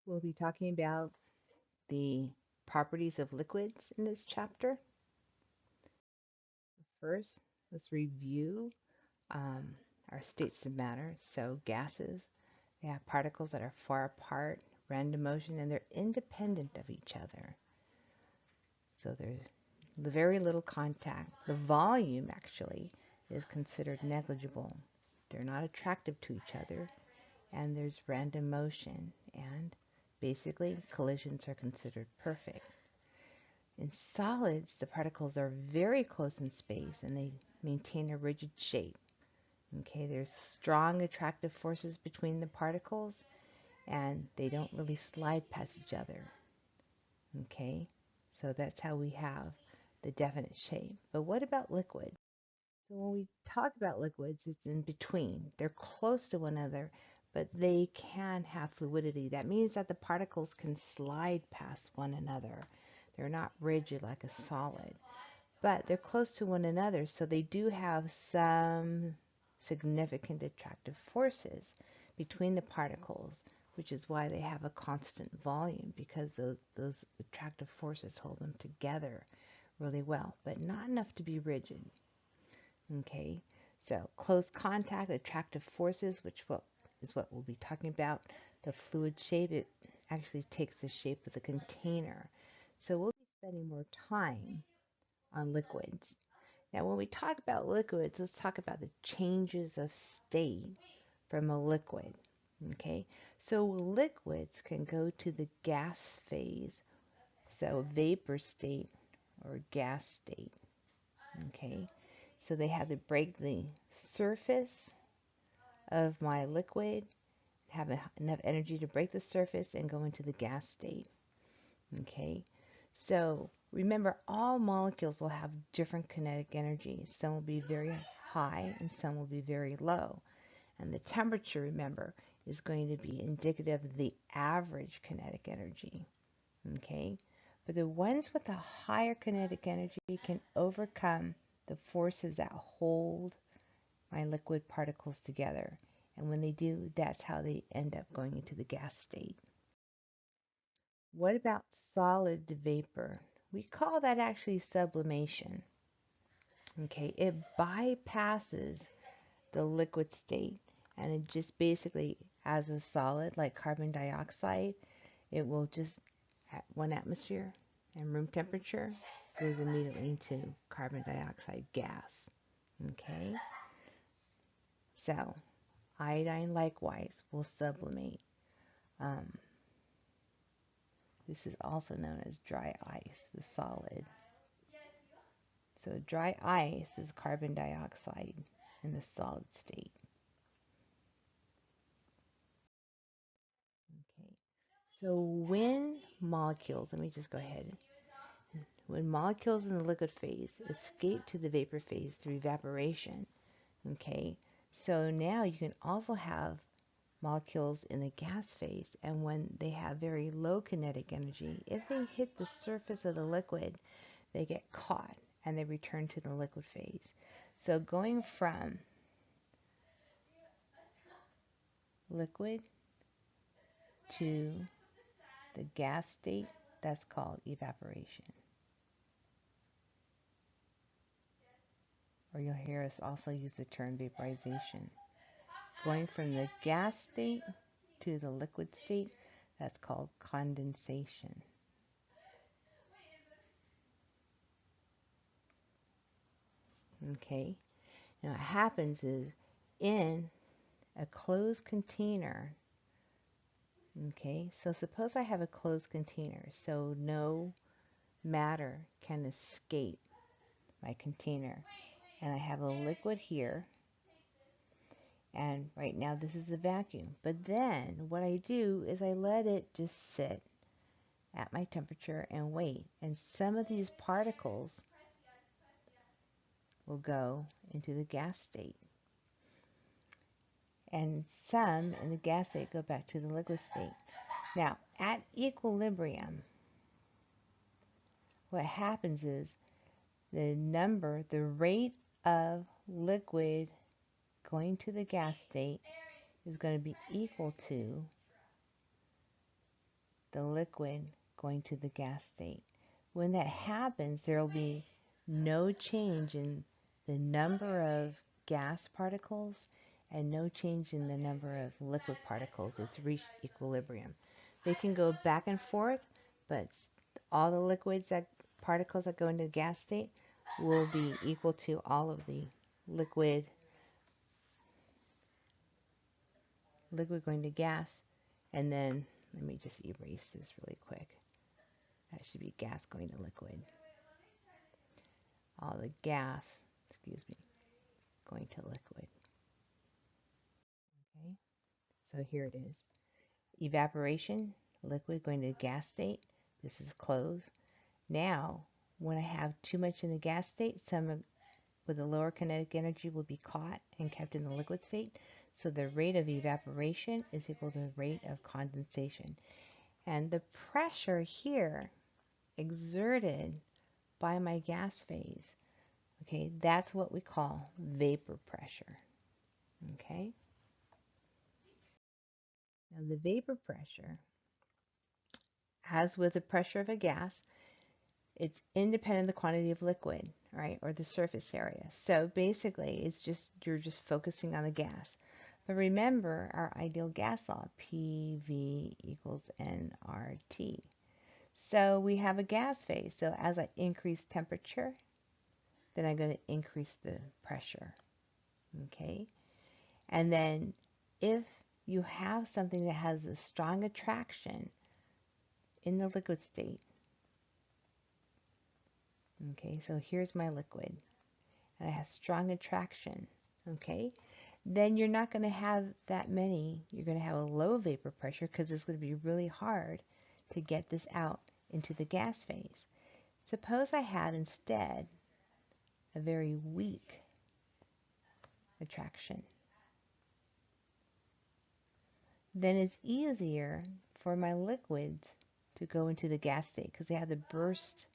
We'll be talking about the properties of liquids in this chapter. First, let's review um, our states of matter. So, gases, they have particles that are far apart, random motion, and they're independent of each other. So, there's very little contact. The volume actually is considered negligible. They're not attractive to each other, and there's random motion, and basically collisions are considered perfect. In solids, the particles are very close in space and they maintain a rigid shape. Okay, there's strong attractive forces between the particles and they don't really slide past each other. Okay, so that's how we have the definite shape. But what about liquid? So when we talk about liquids, it's in between. They're close to one another, but they can have fluidity. That means that the particles can slide past one another. They're not rigid like a solid, but they're close to one another, so they do have some significant attractive forces between the particles, which is why they have a constant volume, because those attractive forces hold them together really well, but not enough to be rigid. Okay, so close contact, attractive forces, is what we'll be talking about. The fluid shape, it actually takes the shape of the container. So we'll be spending more time on liquids. Now, when we talk about liquids, let's talk about the changes of state from a liquid. Okay, so liquids can go to the gas phase, so vapor state or gas state. Okay, so they have to break the surface of my liquid, have enough energy to break the surface and go into the gas state. Okay, so remember, all molecules will have different kinetic energy. Some will be very high and some will be very low. And the temperature, remember, is going to be indicative of the average kinetic energy. Okay, but the ones with the higher kinetic energy can overcome the forces that hold my liquid particles together. And when they do, that's how they end up going into the gas state. What about solid to vapor? We call that actually sublimation. Okay, it bypasses the liquid state and it just basically, as a solid like carbon dioxide, it will just at 1 atmosphere and room temperature goes immediately into carbon dioxide gas. Okay, so iodine likewise will sublimate. Um, this is also known as dry ice, the solid. So dry ice is carbon dioxide in the solid state. Okay. So when molecules, let me just go ahead. When molecules in the liquid phase escape to the vapor phase through evaporation, okay, so now you can also have molecules in the gas phase, and when they have very low kinetic energy, if they hit the surface of the liquid, they get caught and they return to the liquid phase. So going from liquid to the gas state, that's called evaporation. Or you'll hear us also use the term vaporization. Going from the gas state to the liquid state, that's called condensation. Okay, now what happens is in a closed container, okay, so suppose I have a closed container, so no matter can escape my container, and I have a liquid here, and right now this is a vacuum. But then what I do is I let it just sit at my temperature and wait, and some of these particles will go into the gas state, and some in the gas state go back to the liquid state. Now, at equilibrium, what happens is the rate of liquid going to the gas state is going to be equal to the liquid going to the gas state. When that happens, there will be no change in the number of gas particles and no change in the number of liquid particles. It's reached equilibrium. They can go back and forth, but all the particles that go into the gas state will be equal to all of the liquid going to gas. And then let me just erase this really quick. That should be gas going to liquid. All the gas, going to liquid. Okay, so here it is. Evaporation, liquid going to the gas state. This is closed. Now, when I have too much in the gas state, some with a lower kinetic energy will be caught and kept in the liquid state. So the rate of evaporation is equal to the rate of condensation. And the pressure here exerted by my gas phase, okay, that's what we call vapor pressure. Okay? Now the vapor pressure, as with the pressure of a gas, it's independent of the quantity of liquid, right, or the surface area. So basically, it's just you're just focusing on the gas. But remember our ideal gas law, PV equals nRT. So we have a gas phase. So as I increase temperature, then I'm going to increase the pressure. Okay? And then if you have something that has a strong attraction in the liquid state, okay, so here's my liquid, and it has strong attraction, okay, then you're not going to have that many. You're going to have a low vapor pressure because it's going to be really hard to get this out into the gas phase. Suppose I had instead a very weak attraction. Then it's easier for my liquids to go into the gas state because they have to burst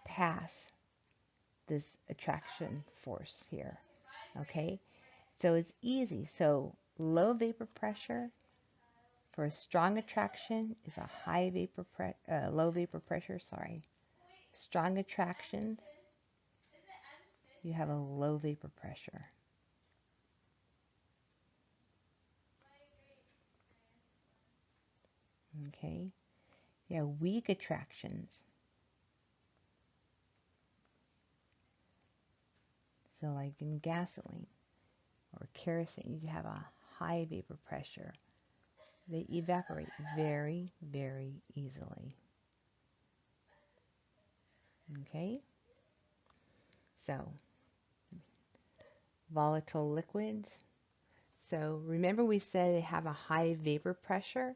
past this attraction force here. Okay, so it's easy. So low vapor pressure for a strong attraction is a low vapor pressure. Strong attractions, you have a low vapor pressure. Okay, yeah, weak attractions. So like in gasoline or kerosene, you have a high vapor pressure. They evaporate very, very easily. Okay, so volatile liquids. So remember we said they have a high vapor pressure.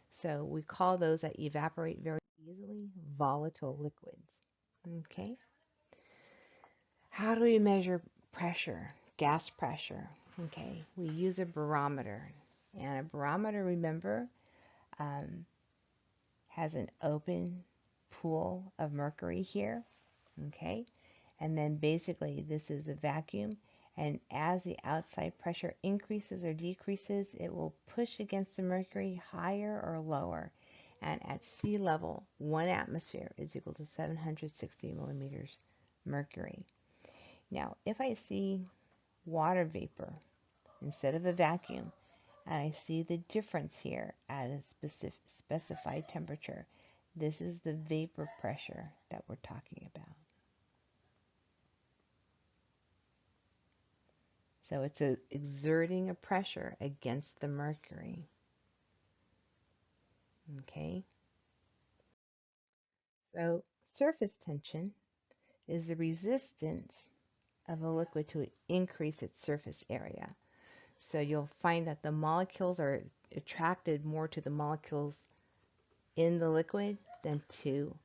So we call those that evaporate very easily volatile liquids. Okay. How do we measure pressure, gas pressure? Okay, we use a barometer. And a barometer, remember, has an open pool of mercury here. Okay, and then basically this is a vacuum. And as the outside pressure increases or decreases, it will push against the mercury higher or lower. And at sea level, 1 atmosphere is equal to 760 millimeters mercury. Now, if I see water vapor instead of a vacuum, and I see the difference here at a specified temperature, this is the vapor pressure that we're talking about. So it's exerting a pressure against the mercury. Okay? So surface tension is the resistance of a liquid to increase its surface area. So you'll find that the molecules are attracted more to the molecules in the liquid than to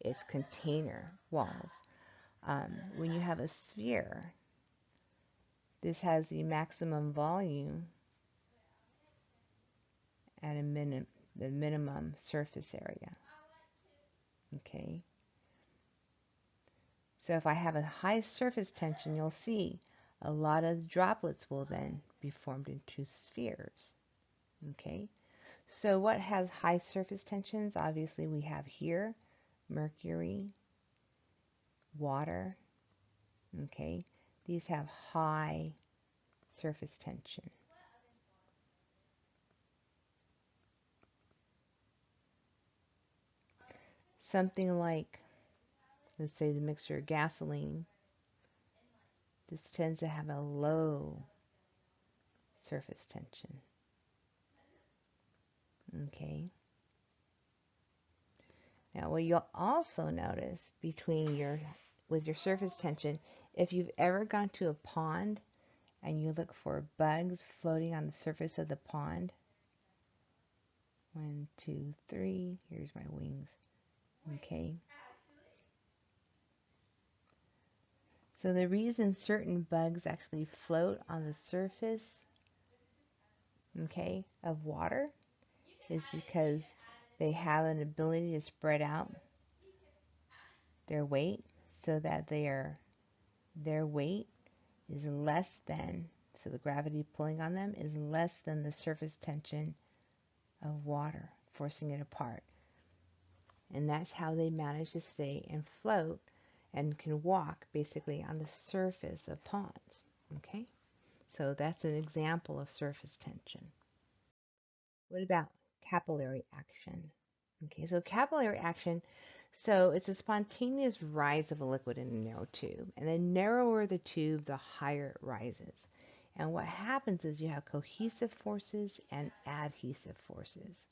its container walls. When you have a sphere, this has the maximum volume at the minimum surface area. Okay. So if I have a high surface tension, you'll see a lot of droplets will then be formed into spheres. Okay. So what has high surface tensions? Obviously we have here mercury, water, okay? These have high surface tension. Something like, let's say the mixture of gasoline, this tends to have a low surface tension, okay? Now what you'll also notice with your surface tension, if you've ever gone to a pond and you look for bugs floating on the surface of the pond, 1, 2, 3, here's my wings, okay? So the reason certain bugs actually float on the surface, okay, of water is because they have an ability to spread out their weight so that their weight is less than, so the gravity pulling on them is less than the surface tension of water, forcing it apart. And that's how they manage to stay and float and can walk basically on the surface of ponds, okay? So that's an example of surface tension. What about capillary action? Okay, so capillary action, so it's a spontaneous rise of a liquid in a narrow tube. And the narrower the tube, the higher it rises. And what happens is you have cohesive forces and adhesive forces.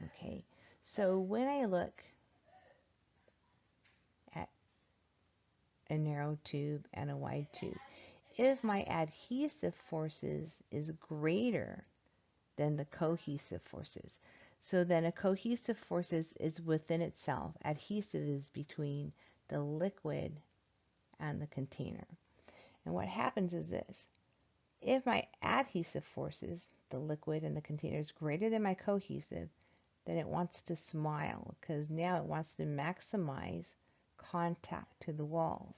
Okay, so when I look at a narrow tube and a wide tube, if my adhesive forces is greater than the cohesive forces. So then a cohesive force is within itself. Adhesive is between the liquid and the container. And what happens is this. If my adhesive forces, the liquid and the container, is greater than my cohesive, then it wants to smile because now it wants to maximize contact to the walls.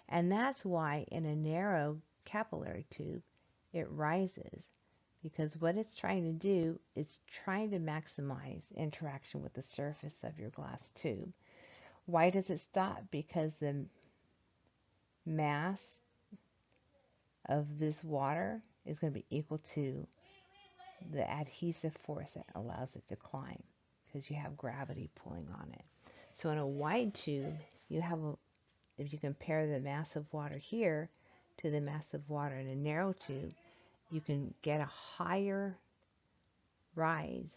And that's why in a narrow capillary tube, it rises. Because what it's trying to do is trying to maximize interaction with the surface of your glass tube. Why does it stop? Because the mass of this water is going to be equal to the adhesive force that allows it to climb, because you have gravity pulling on it. So in a wide tube, you have, if you compare the mass of water here to the mass of water in a narrow tube, you can get a higher rise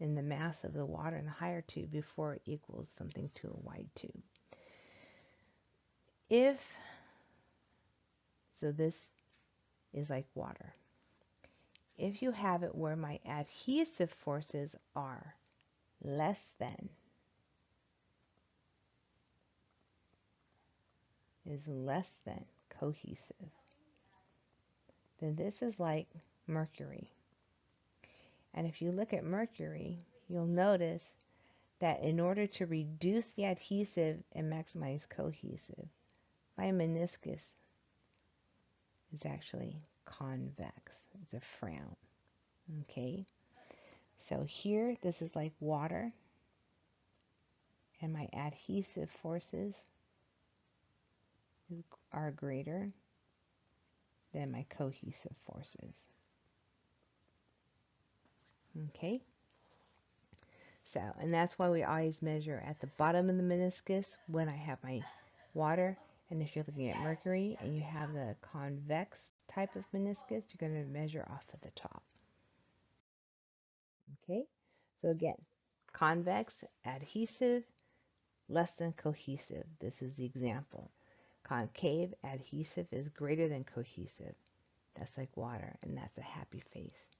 in the mass of the water in the higher tube before it equals something to a wide tube. So this is like water. If you have it where my adhesive forces are less than cohesive, then this is like mercury. And if you look at mercury, you'll notice that in order to reduce the adhesive and maximize cohesive, my meniscus is actually convex. It's a frown. Okay? So here, this is like water, and my adhesive forces are greater than my cohesive forces. Okay? So, and that's why we always measure at the bottom of the meniscus when I have my water. And if you're looking at mercury and you have the convex type of meniscus, you're going to measure off at the top. Okay? So again, convex, adhesive, less than cohesive. This is the example. Concave, adhesive is greater than cohesive. That's like water, and that's a happy face.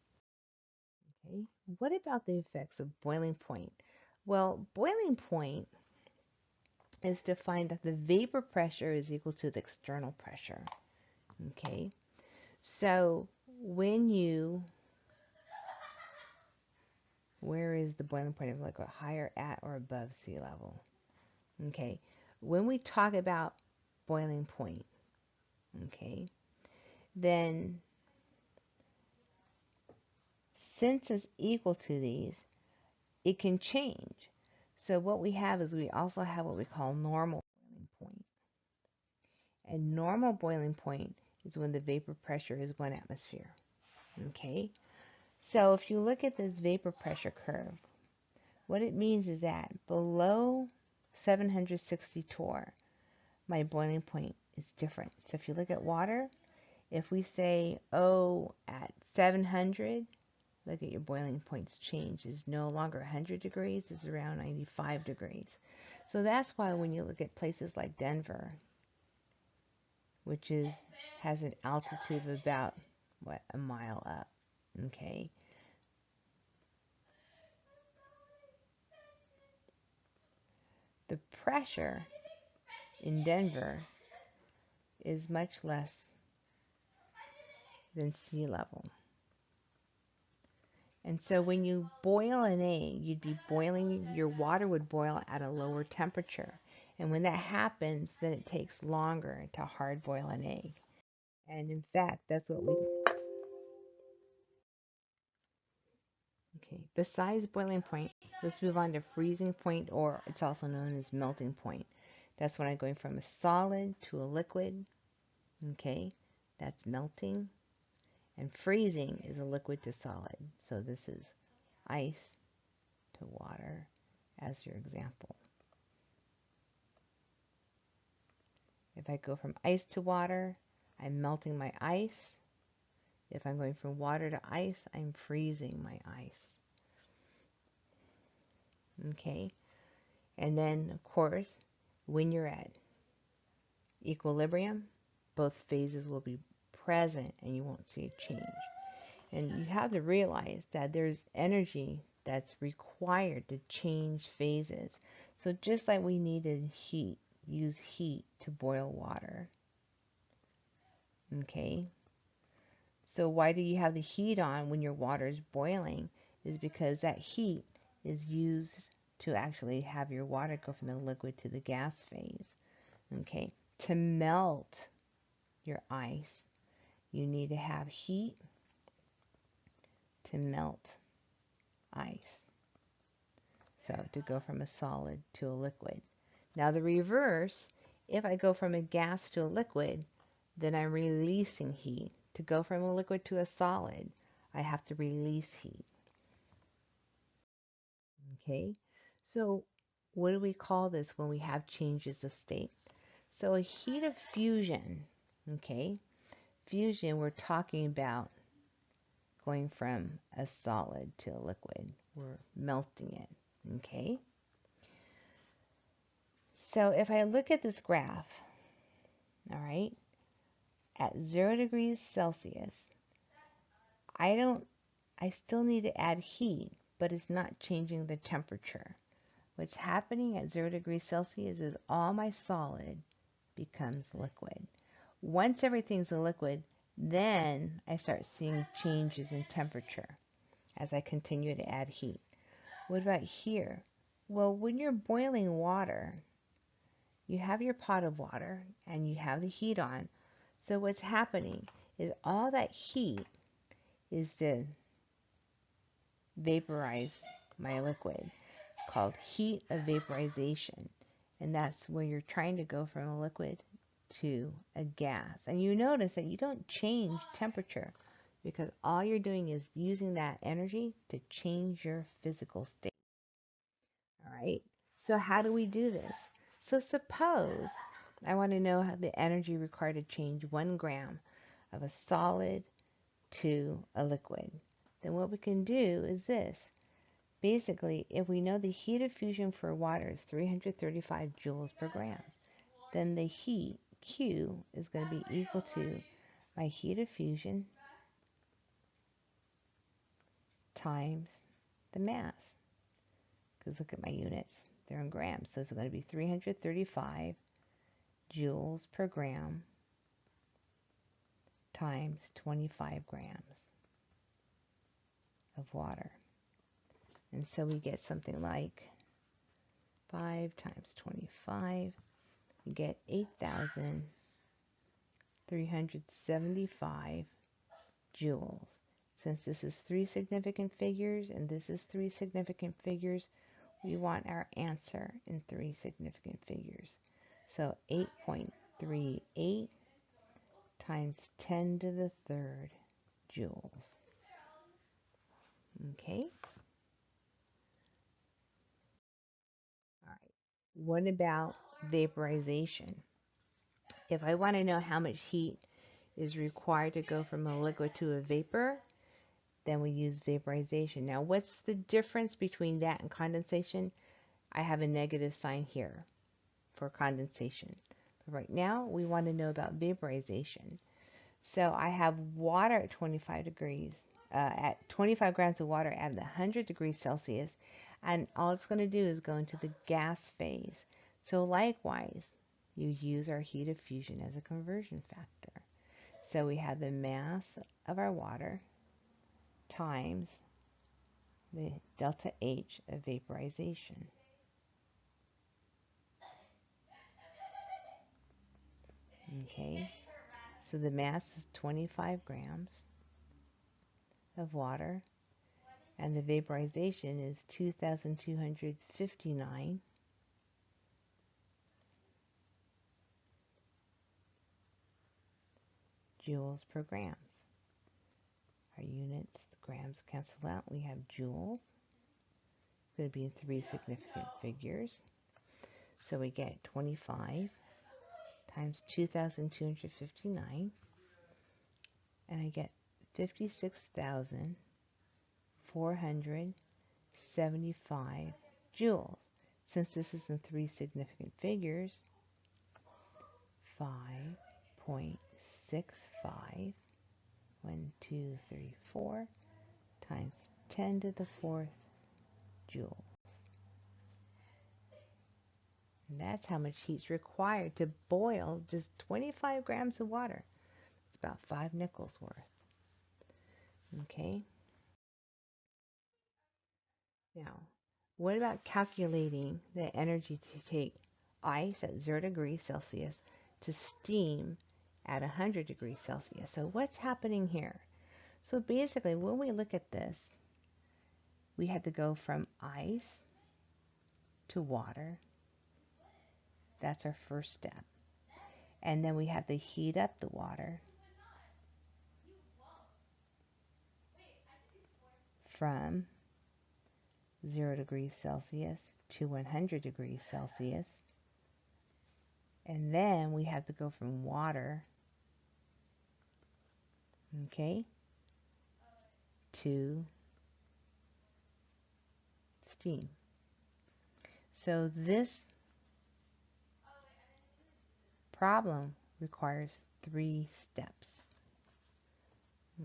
Okay, what about the effects of boiling point? Well, boiling point is defined that the vapor pressure is equal to the external pressure. Okay, so where is the boiling point of liquid? Higher, at, or above sea level? Okay, when we talk about boiling point, okay, then since it's equal to these, it can change. So what we have is we also have what we call normal boiling point. And normal boiling point is when the vapor pressure is 1 atmosphere. Okay? So if you look at this vapor pressure curve, what it means is that below 760 torr, my boiling point is different. So if you look at water, if we say, oh, at 700, look at your boiling points change. It's no longer 100 degrees, it's around 95 degrees. So that's why when you look at places like Denver, which has an altitude of about, what, a mile up, okay? The pressure in Denver is much less than sea level. And so when you boil an egg, you'd be boiling, your water would boil at a lower temperature. And when that happens, then it takes longer to hard boil an egg. And in fact, that's what we... Okay, besides boiling point, let's move on to freezing point, or it's also known as melting point. That's when I'm going from a solid to a liquid. Okay, that's melting. And freezing is a liquid to solid. So this is ice to water as your example. If I go from ice to water, I'm melting my ice. If I'm going from water to ice, I'm freezing my ice. Okay? And then, of course, when you're at equilibrium, both phases will be present and you won't see a change. And you have to realize that there's energy that's required to change phases. So just like we needed heat, use heat to boil water. Okay? So why do you have the heat on when your water is boiling? Is because that heat is used to actually have your water go from the liquid to the gas phase. Okay? To melt your ice, you need to have heat to melt ice. So to go from a solid to a liquid. Now the reverse, if I go from a gas to a liquid, then I'm releasing heat. To go from a liquid to a solid, I have to release heat. Okay, so what do we call this when we have changes of state? So a heat of fusion, okay, fusion, we're talking about going from a solid to a liquid. We're melting it, okay? So if I look at this graph, all right, at 0 degrees Celsius, I still need to add heat, but it's not changing the temperature. What's happening at 0 degrees Celsius is all my solid becomes liquid. Once everything's a liquid, then I start seeing changes in temperature as I continue to add heat. What about here? Well, when you're boiling water, you have your pot of water and you have the heat on. So what's happening is all that heat is to vaporize my liquid. It's called heat of vaporization. And that's where you're trying to go from a liquid to a gas. And you notice that you don't change temperature because all you're doing is using that energy to change your physical state. All right. So how do we do this? So suppose I want to know how the energy required to change 1 gram of a solid to a liquid. Then what we can do is this. Basically, if we know the heat of fusion for water is 335 joules per gram, then the heat, Q, is going to be equal to my heat of fusion times the mass. Because look at my units. They're in grams. So it's going to be 335 joules per gram times 25 grams of water. And so we get something like 5 times 25. We get 8,375 joules. Since this is 3 significant figures and this is 3 significant figures, we want our answer in 3 significant figures. So 8.38 times 10 to the third joules. Okay? All right. What about vaporization? If I want to know how much heat is required to go from a liquid to a vapor, then we use vaporization. Now, what's the difference between that and condensation? I have a negative sign here for condensation. But right now, we want to know about vaporization. So I have water at 25 degrees, at 25 grams of water at 100 degrees Celsius, and all it's going to do is go into the gas phase. So likewise, you use our heat of fusion as a conversion factor. So we have the mass of our water times the delta H of vaporization. Okay, so the mass is 25 grams of water, and the vaporization is 2,259 joules per grams. Our units, the grams cancel out. We have joules. It's going to be in 3 significant figures. So we get 25 times 2,259, and I get 56,475 joules. Since this is in 3 significant figures, 5.65, 1, 2, 3, 4, times 10 to the 4th joules. And that's how much heat is required to boil just 25 grams of water. It's about 5 nickels worth. Okay? Now, what about calculating the energy to take ice at 0 degrees Celsius to steam at 100 degrees Celsius? So what's happening here? So basically, when we look at this, we had to go from ice to water. That's our first step. And then we have to heat up the water from 0 degrees Celsius to 100 degrees Celsius. And then we have to go from water, okay, to steam. So this problem requires 3 steps.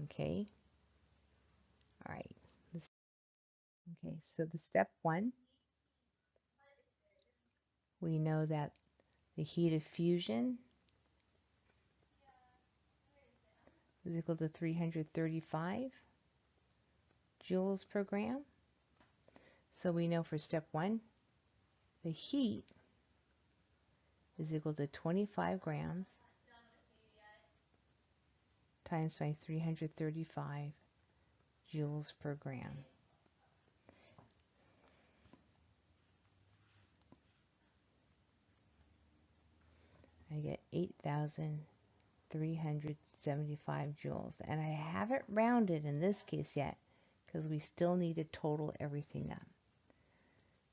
Okay? All right. Okay, so the step 1, we know that the heat of fusion is equal to 335 joules per gram. So we know for step 1, the heat is equal to 25 grams times by 335 joules per gram. I get 8,375 joules. And I haven't rounded in this case yet because we still need to total everything up.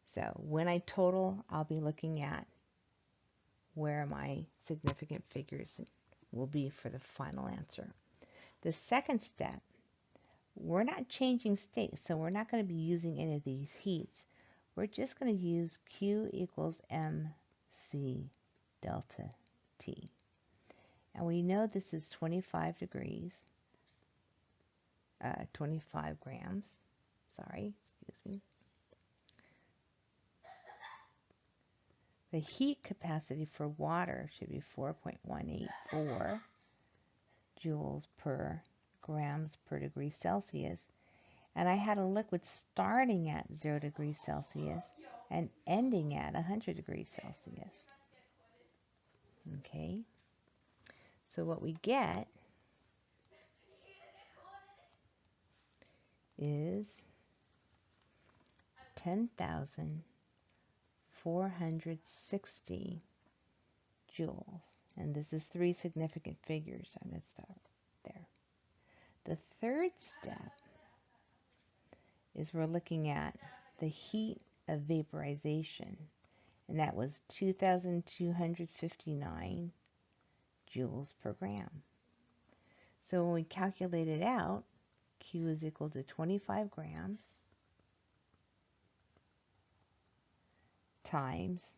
So when I total, I'll be looking at where my significant figures will be for the final answer. The second step, we're not changing state, so we're not going to be using any of these heats. We're just going to use Q equals MC delta T. And we know this is 25 degrees, 25 grams, sorry, excuse me. The heat capacity for water should be 4.184 joules per grams per degree Celsius. And I had a liquid starting at 0 degrees Celsius and ending at 100 degrees Celsius. Okay, so what we get is 10,460 joules. And this is 3 significant figures. I'm going to start there. The third step is we're looking at the heat of vaporization, and that was 2,259 joules per gram. So when we calculate it out, Q is equal to 25 grams times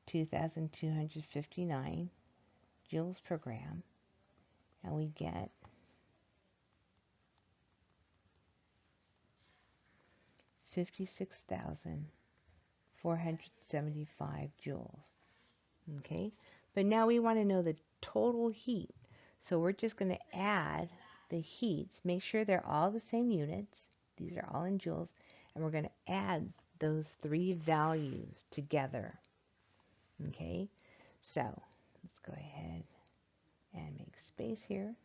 2,259 joules per gram, and we get 56,475 joules. Okay, but now we want to know the total heat. So we're just going to add the heats, make sure they're all the same units. These are all in joules, and we're going to add those 3 values together. Okay, so let's go ahead and make space here.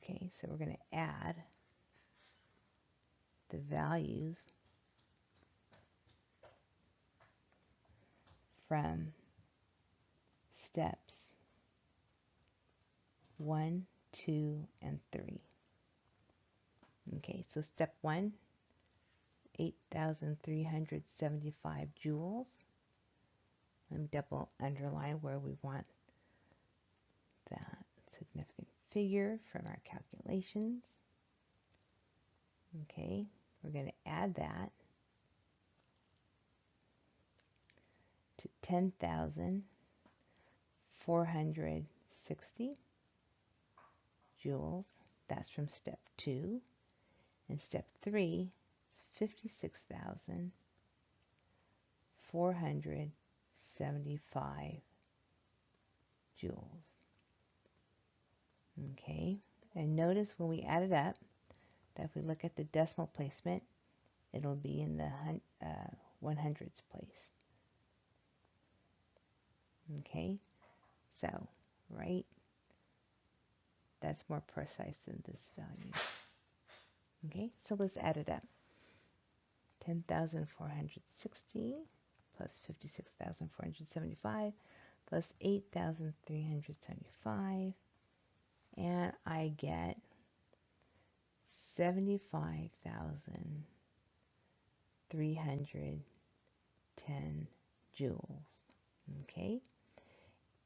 Okay, so we're going to add the values from steps 1, 2, and 3. Okay, so step 1, 8,375 joules. Let me double underline where we want that significant figure from our calculations. Okay, we're going to add that to 10,460 joules. That's from step 2. And step 3 is 56,475 joules. Okay, and notice when we add it up that if we look at the decimal placement, it'll be in the 100s place. Okay, so right, that's more precise than this value. Okay, so let's add it up. 10,460 plus 56,475 plus 8,375, and I get 75,310 joules. Okay,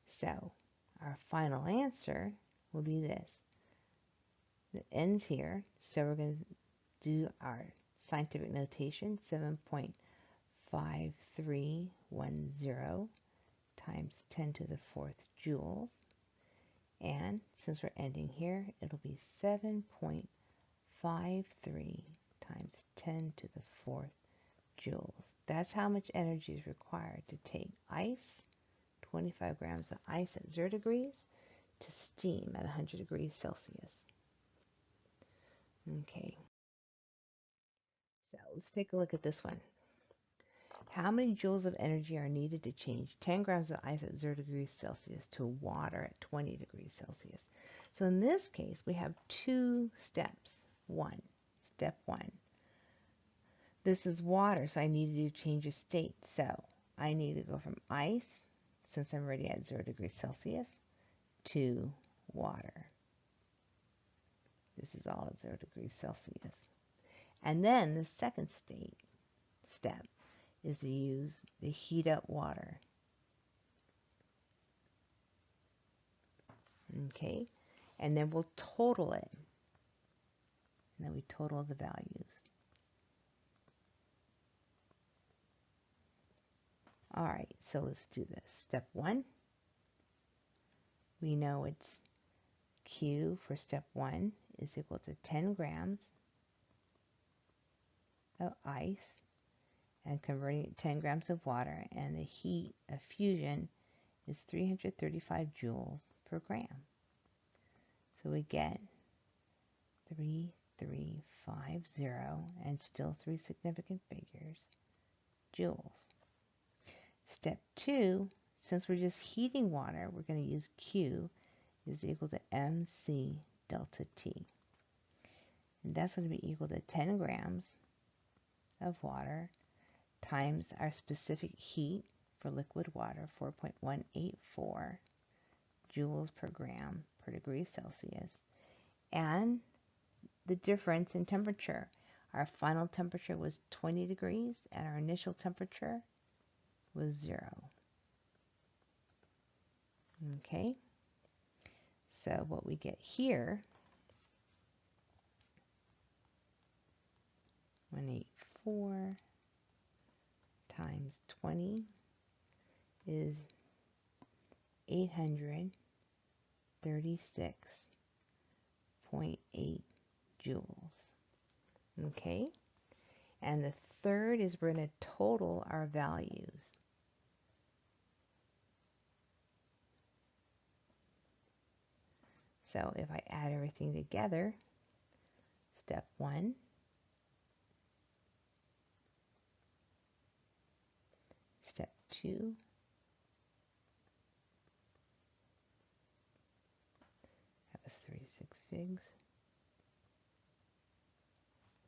so our final answer will be this. It ends here, so we're going to do our scientific notation, 7.5310 times 10 to the 4th joules. And since we're ending here, it'll be 7.53 times 10 to the 4th joules. That's how much energy is required to take ice, 25 grams of ice at 0 degrees, to steam at 100 degrees Celsius. Okay, so let's take a look at this one. How many joules of energy are needed to change 10 grams of ice at 0 degrees Celsius to water at 20 degrees Celsius? So in this case, we have 2 steps. Step 1. This is water, so I needed to change a state. So I need to go from ice, since I'm already at 0 degrees Celsius, to water. This is all at 0 degrees Celsius. And then the second step is to use the heat up water. Okay, and then we'll total it. And then we total the values. All right, so let's do this. Step 1, we know it's Q for step 1 is equal to 10 grams of ice and converting it to 10 grams of water, and the heat of fusion is 335 joules per gram. So we get 3350, and still 3 significant figures, joules. Step 2, since we're just heating water, we're going to use Q is equal to mc delta T. And that's going to be equal to 10 grams of water times our specific heat for liquid water, 4.184 joules per gram per degree Celsius, and the difference in temperature. Our final temperature was 20 degrees and our initial temperature was 0. Okay, so what we get here, 184 times 20 is 836.8 joules. Okay, and the third is we're going to total our values. So if I add everything together, step 1, step 2, that was 36 figs.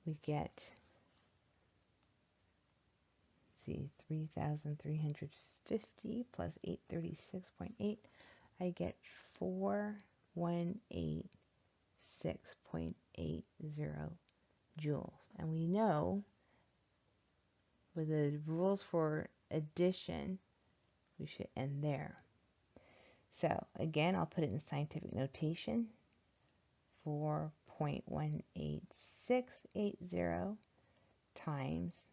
We get, see, 3,350 plus 836.8. I get 4186.80 joules. And we know with the rules for addition, we should end there. So again, I'll put it in scientific notation. 4.18680 times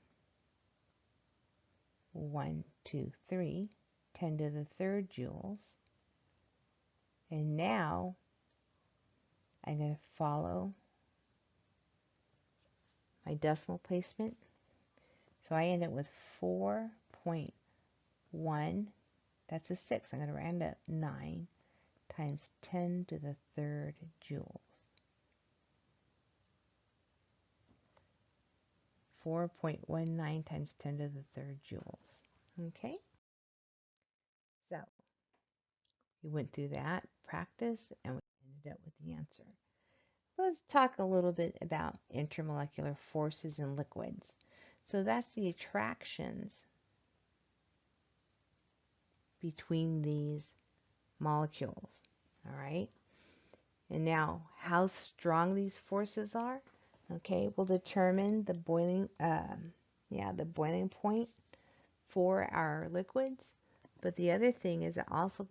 123, 10 to the third joules. And now I'm going to follow my decimal placement. So I end up with 4.1, that's a 6, I'm going to round up 9 times 10 to the third joules. 4.19 times 10 to the third joules. Okay? So we went through that practice and we ended up with the answer. Let's talk a little bit about intermolecular forces in liquids. So that's the attractions between these molecules. All right? And now how strong these forces are, okay, will determine the boiling point for our liquids. But the other thing is that also,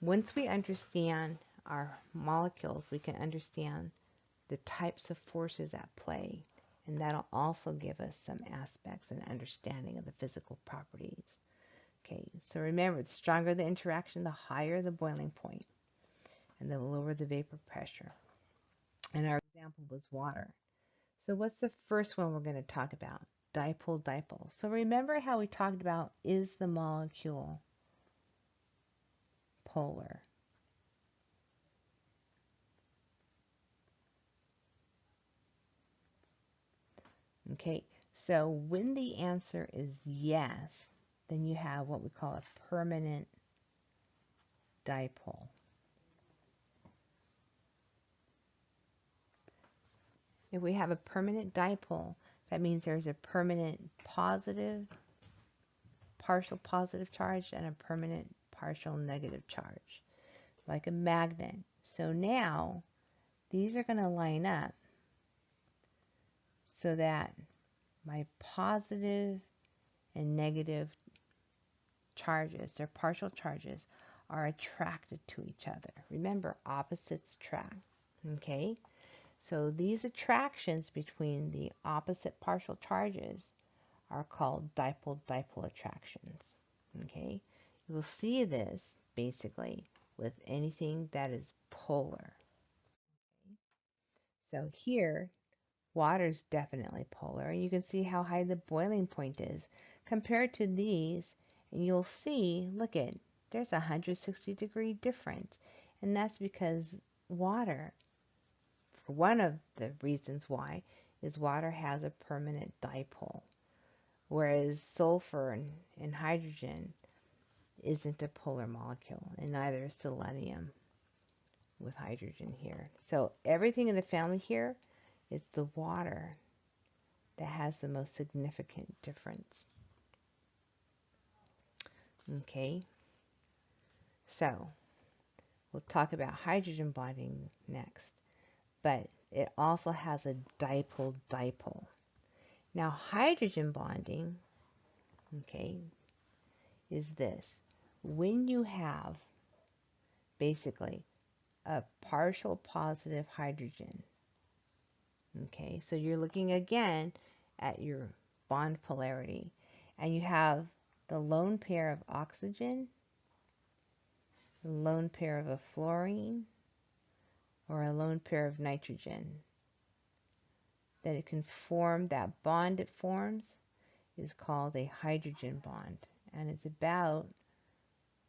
once we understand our molecules, we can understand the types of forces at play, and that'll also give us some aspects and understanding of the physical properties. Okay, so remember, the stronger the interaction, the higher the boiling point, and the lower the vapor pressure. And our example was water. So what's the first one we're going to talk about? Dipole-dipole. So remember how we talked about, is the molecule polar? Okay, so when the answer is yes, then you have what we call a permanent dipole. If we have a permanent dipole, that means there's a permanent partial positive charge and a permanent partial negative charge, like a magnet. So now these are going to line up so that my positive and negative charges, their partial charges, are attracted to each other. Remember, opposites attract. Okay? So these attractions between the opposite partial charges are called dipole-dipole attractions. Okay? You will see this basically with anything that is polar. Okay? So here, water is definitely polar. You can see how high the boiling point is compared to these, and you'll see, look at, there's a 160-degree difference. And that's because water, for one of the reasons why, is water has a permanent dipole, whereas sulfur and hydrogen isn't a polar molecule, and neither is selenium with hydrogen here. So everything in the family here is the water that has the most significant difference. Okay, so we'll talk about hydrogen bonding next, but it also has a dipole-dipole. Now hydrogen bonding, okay, is this. When you have basically a partial positive hydrogen, okay, so you're looking again at your bond polarity, and you have the lone pair of oxygen, a lone pair of a fluorine, or a lone pair of nitrogen, that it can form, that bond it forms is called a hydrogen bond, and it's about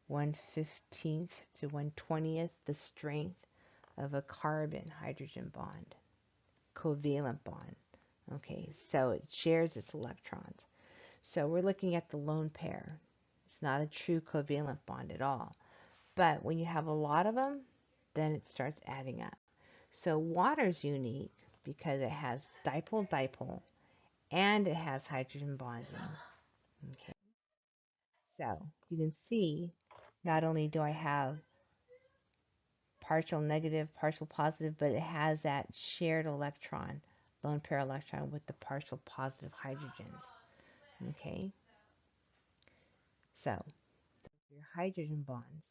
1/15th to 1/20th the strength of a carbon hydrogen bond, covalent bond. Okay, so it shares its electrons. So we're looking at the lone pair. It's not a true covalent bond at all. But when you have a lot of them, then it starts adding up. So water's unique because it has dipole-dipole and it has hydrogen bonding. Okay. So you can see, not only do I have partial negative, partial positive, but it has that shared electron, lone pair electron with the partial positive hydrogens. Okay. So your hydrogen bonds.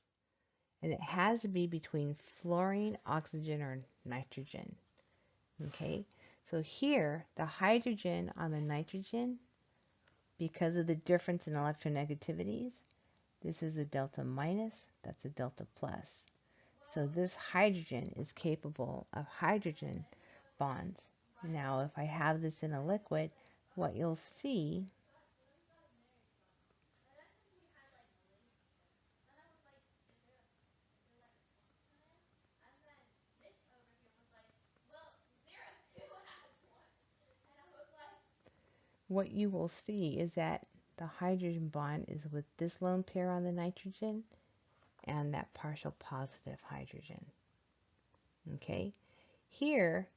And it has to be between fluorine, oxygen, or nitrogen. Okay, so here the hydrogen on the nitrogen, because of the difference in electronegativities, this is a delta minus, that's a delta plus. So this hydrogen is capable of hydrogen bonds. Now if I have this in a liquid, what you'll see what you will see is that the hydrogen bond is with this lone pair on the nitrogen and that partial positive hydrogen. Okay, here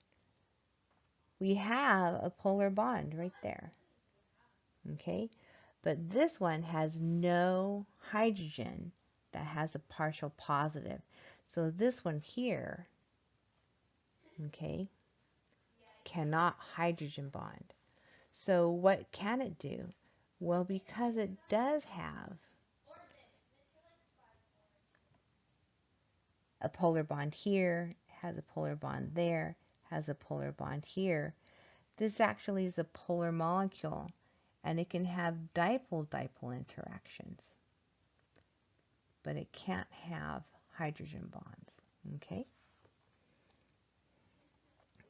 we have a polar bond right there. Okay, but this one has no hydrogen that has a partial positive. So this one here, okay, cannot hydrogen bond. So what can it do? Well, because it does have a polar bond here, has a polar bond there, has a polar bond here, this actually is a polar molecule, and it can have dipole-dipole interactions, but it can't have hydrogen bonds. Okay?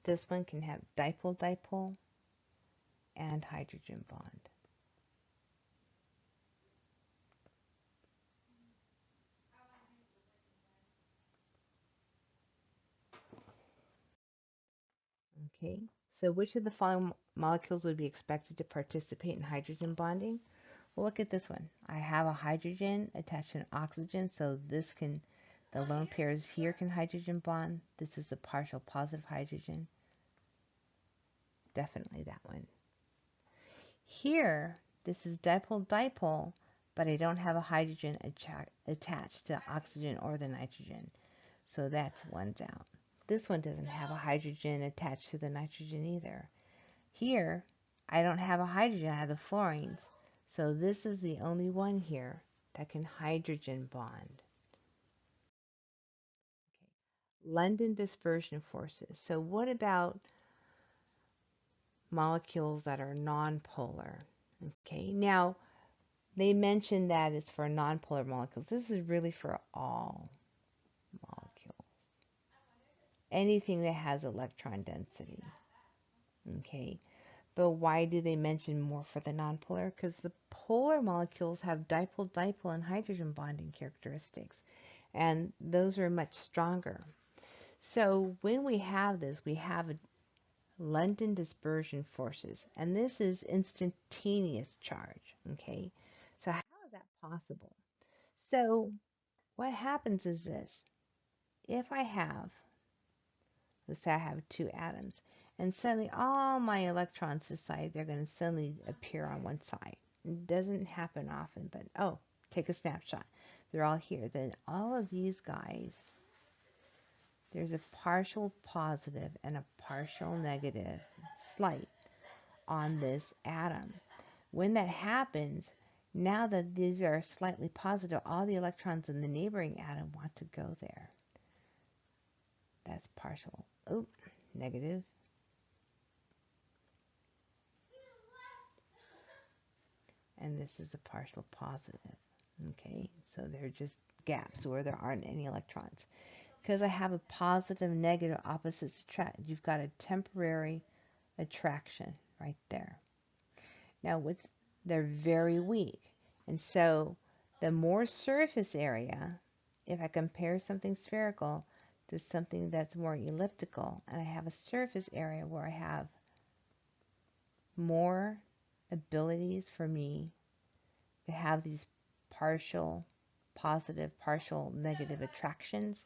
This one can have dipole-dipole and hydrogen bond. Okay? So which of the following molecules would be expected to participate in hydrogen bonding? Well, look at this one. I have a hydrogen attached to an oxygen, so this can, the lone pairs here can hydrogen bond. This is a partial positive hydrogen. Definitely that one. Here, this is dipole-dipole, but I don't have a hydrogen attached to oxygen or the nitrogen. So that's one's out. This one doesn't have a hydrogen attached to the nitrogen either. Here, I don't have a hydrogen, I have the fluorines. So this is the only one here that can hydrogen bond. Okay. London dispersion forces. So what about molecules that are nonpolar? Okay, now they mentioned that is for nonpolar molecules. This is really for all molecules. Anything that has electron density. Okay, but why do they mention more for the nonpolar? Because the polar molecules have dipole-dipole and hydrogen bonding characteristics, and those are much stronger. So when we have this, we have London dispersion forces, and this is instantaneous charge. Okay, so how is that possible? So what happens is this. If I have, let's say I have two atoms, and suddenly all my electrons decide they're going to suddenly appear on one side. It doesn't happen often, but oh, take a snapshot. They're all here. Then all of these guys, there's a partial positive and a partial negative, slight, on this atom. When that happens, now that these are slightly positive, all the electrons in the neighboring atom want to go there. That's partial. Oh, negative. And this is a partial positive. Okay, so they're just gaps where there aren't any electrons. Because I have a positive, negative, opposites attract, you've got a temporary attraction right there. Now, they're very weak. And so the more surface area, if I compare something spherical to something that's more elliptical, and I have a surface area where I have more abilities for me to have these partial positive, partial negative attractions,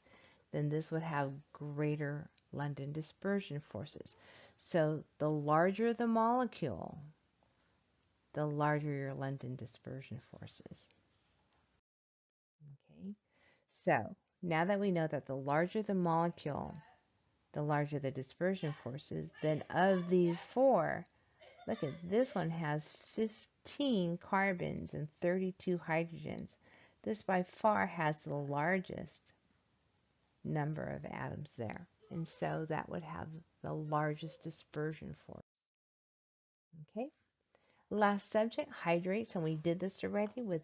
then this would have greater London dispersion forces. So the larger the molecule, the larger your London dispersion forces. Okay, so now that we know that the larger the molecule, the larger the dispersion forces, then of these four, look at this one has 15 carbons and 32 hydrogens. This by far has the largest number of atoms there. And so that would have the largest dispersion force. Okay. Last subject, hydrates, and we did this already with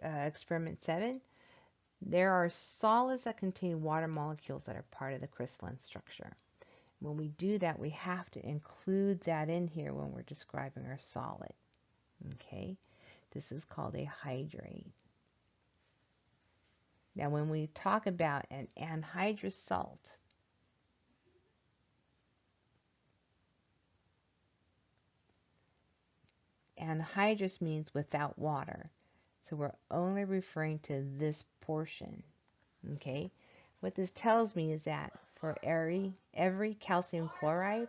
experiment 7. There are solids that contain water molecules that are part of the crystalline structure. When we do that, we have to include that in here when we're describing our solid. Okay, this is called a hydrate. Now, when we talk about an anhydrous salt, anhydrous means without water. So we're only referring to this portion. Okay, what this tells me is that for every calcium chloride,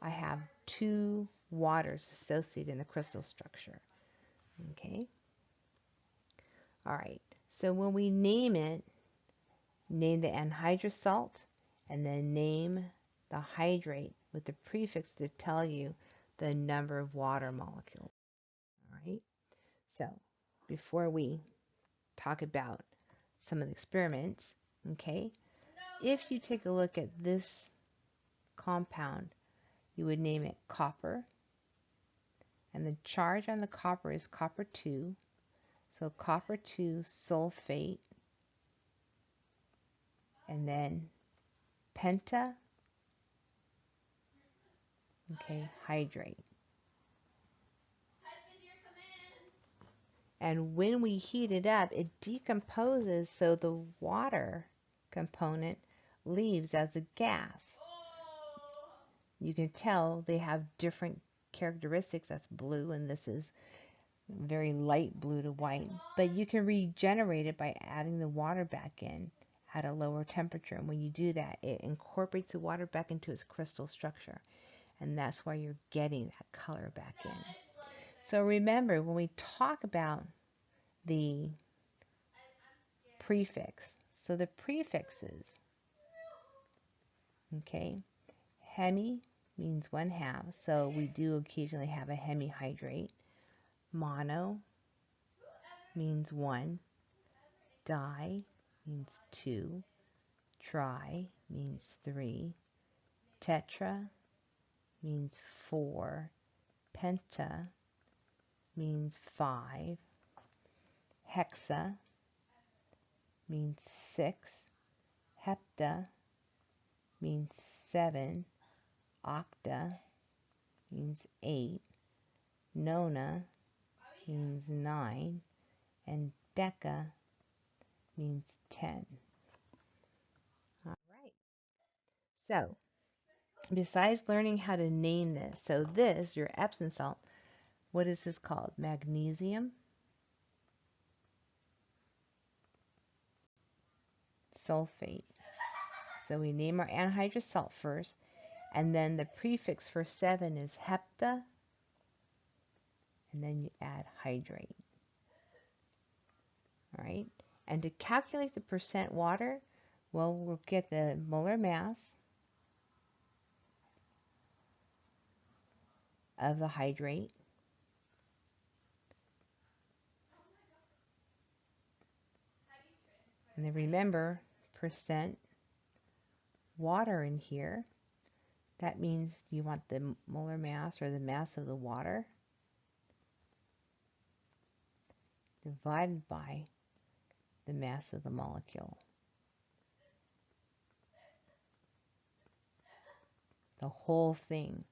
I have 2 waters associated in the crystal structure. Okay. All right. So when we name it, name the anhydrous salt and then name the hydrate with the prefix to tell you the number of water molecules. All right. So before we talk about some of the experiments, okay, if you take a look at this compound, you would name it copper, and the charge on the copper is copper 2. So copper 2 sulfate, and then penta, okay, hydrate. And when we heat it up, it decomposes, so the water component leaves as a gas. You can tell they have different characteristics. That's blue, and this is very light blue to white. But you can regenerate it by adding the water back in at a lower temperature. And when you do that, it incorporates the water back into its crystal structure. And that's why you're getting that color back in. So remember, when we talk about the prefix, so the prefixes, okay, hemi means 1/2, so we do occasionally have a hemihydrate. Mono means 1. Di means 2. Tri means 3. Tetra means 4. Penta means 5. Hexa means 6. Hepta means 7. Octa means 8. Nona means 9. And deca means 10. All right. So, besides learning how to name this, so this, your Epsom salt, what is this called? Magnesium sulfate. So we name our anhydrous salt first, and then the prefix for 7 is hepta, and then you add hydrate. All right, and to calculate the percent water, well, we'll get the molar mass of the hydrate, and then remember, percent water in here, that means you want the molar mass or the mass of the water divided by the mass of the molecule. The whole thing.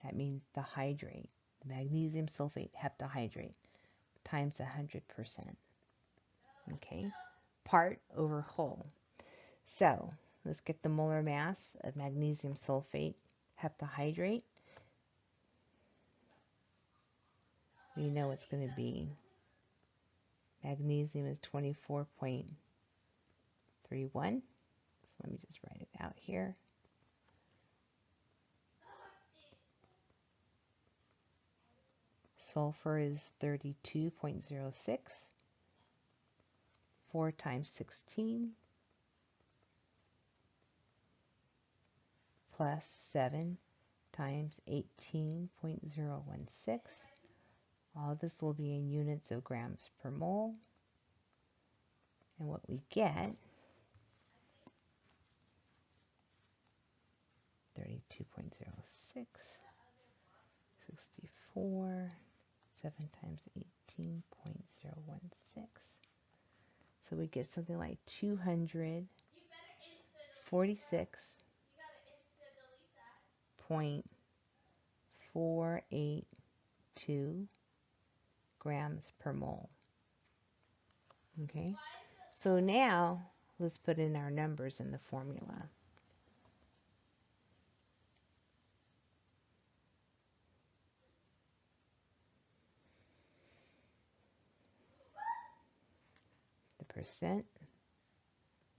That means the hydrate, the magnesium sulfate heptahydrate, times 100%. Okay? Part over whole. So, let's get the molar mass of magnesium sulfate heptahydrate. We know it's going to be, magnesium is 24.31. So let me just write it out here. Sulfur is 32.06. 4 times 16 plus 7 times 18.016. All this will be in units of grams per mole. And what we get, 32.06, 64, 7 times 18.016. So we get something like 246.482 grams per mole. Okay, so now let's put in our numbers in the formula. The percent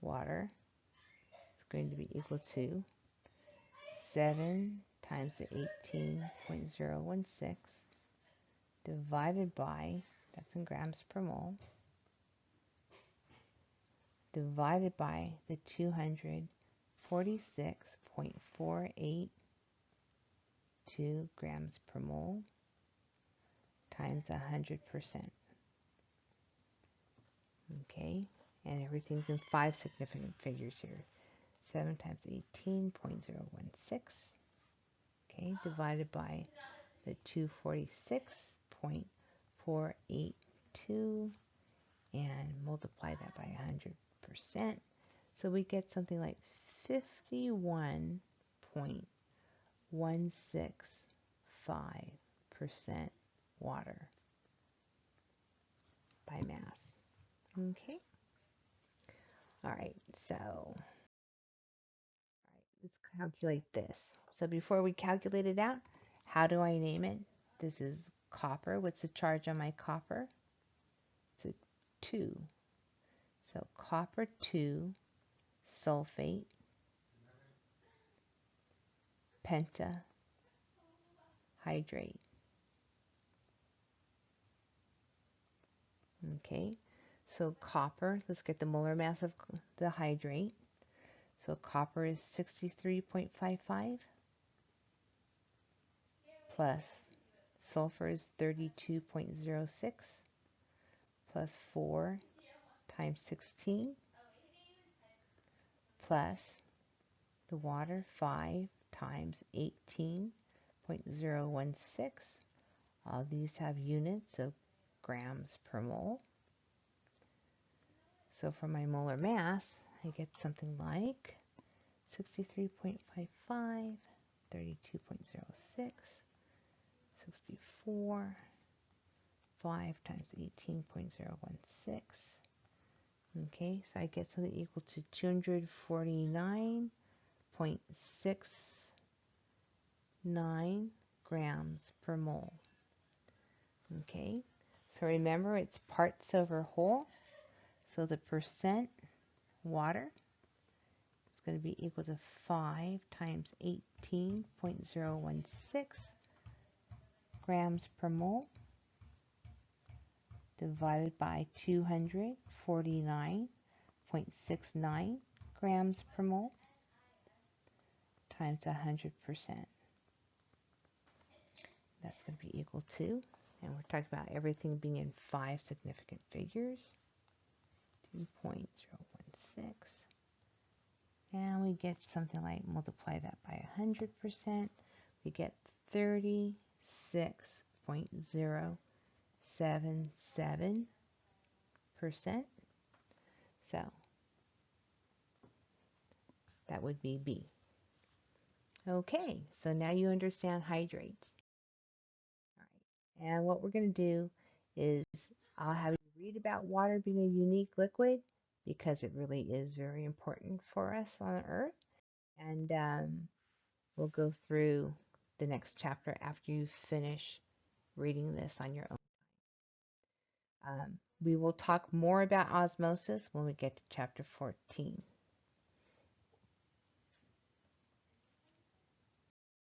water is going to be equal to 7 times the 18.016 divided by, that's in grams per mole, divided by the 246.482 grams per mole times 100%. Okay, and everything's in 5 significant figures here. 7 times 18.016, okay, divided by the 246.482 and multiply that by 100%. So we get something like 51.165% water by mass. Okay? All right, so let's calculate this. So before we calculate it out, how do I name it? This is copper. What's the charge on my copper? It's a 2. So copper 2 sulfate pentahydrate. Okay, so copper, let's get the molar mass of the hydrate. So copper is 63.55 plus sulfur is 32.06 plus 4 times 16 plus the water 5 times 18.016. All these have units of grams per mole. So for my molar mass, I get something like 63.55, 32.06, 64, 5 times 18.016. Okay, so I get something equal to 249.69 grams per mole. Okay, so remember it's parts over whole. So the percent water is going to be equal to 5 times 18.016 grams per mole divided by 249.69 grams per mole times 100%. That's going to be equal to, and we're talking about everything being in 5 significant figures, 2.016. And we get something like, multiply that by 100%, we get 36.077%. So that would be B. Okay, so now you understand hydrates. All right. And what we're going to do is I'll have you read about water being a unique liquid because it really is very important for us on Earth. And we'll go through the next chapter after you finish reading this on your own. We will talk more about osmosis when we get to chapter 14.